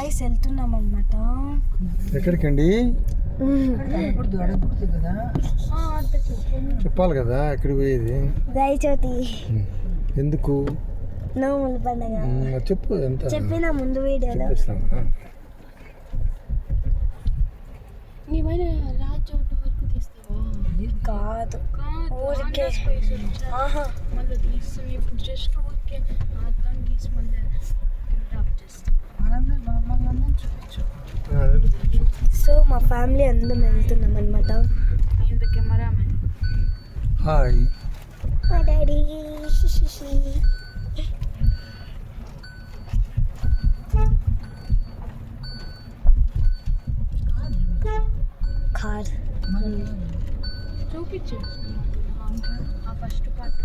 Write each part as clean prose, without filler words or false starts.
Guys వెళ్తున్నాం అనమాట. ఎక్కడికండి చెప్పాలి కదా ఎక్కడికి పోయేది? రాయచోటి. ఎందుకు నోముల పండుగ చెప్పు. ఎంత చెప్పిన ముందు వీడియోలో. ఏమైనా రాజోటి వరకు తీస్తావా? కాదు ఊరికే మళ్ళీ తీస్తాం. ఇప్పుడు జస్ట్ ఊరికే అర్థం గీసి మళ్ళీ డ్రాప్ చేస్తాం. సో మా ఫ్యామిలీ అందరం వెళ్తున్నాం అనమాట. ఇంత కెమెరామెన్ హాయ్. మా డాడీ కార్ చూపించు ఆ ఫస్ట్ పార్ట్.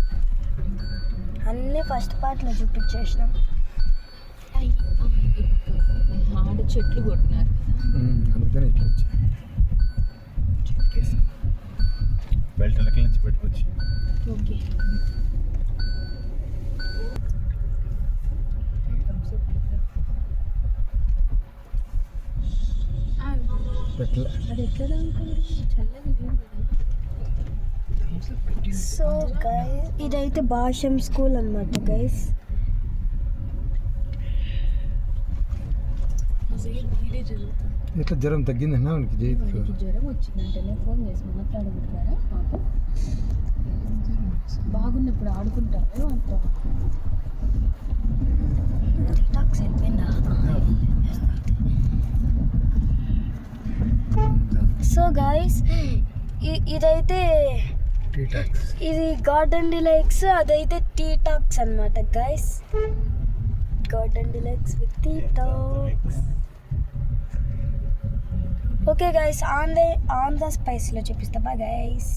అన్నీ ఫస్ట్ పార్ట్లో చూపించేసినాం. ఆడ చెట్లు కొట్టినారు కదా, అందుకని ఇట్లా వచ్చి బెల్ట్ ఎలకల నుంచి పెట్టుకొచ్చి. ఓకే. అది ఎట్లా అనుకోండి, చల్లగా లేదు కదా. సో గైస్ ఇదైతే భాషం స్కూల్ అనమాట గైస్. వీడియో జరుగుతుంది. ఎట్లా జ్వరం తగ్గిందన్నా వానికి జైత్కి? వాడికి జ్వరం వచ్చిందంటేనే ఫోన్ చేసి మాట్లాడగలుగుతారా పాప? బాగున్నప్పుడు ఆడుకుంటారు అంత. టిక్టాక్స్ అయిపోయిందా? సో గైస్ ఇదైతే ఇది గార్డెన్ డిలైక్స్, అదైతే టీ టాక్స్ అనమాట guys. Garden deluxe with tea talks. Okay guys on the స్పైస్లో చూపిస్తా. Bye guys.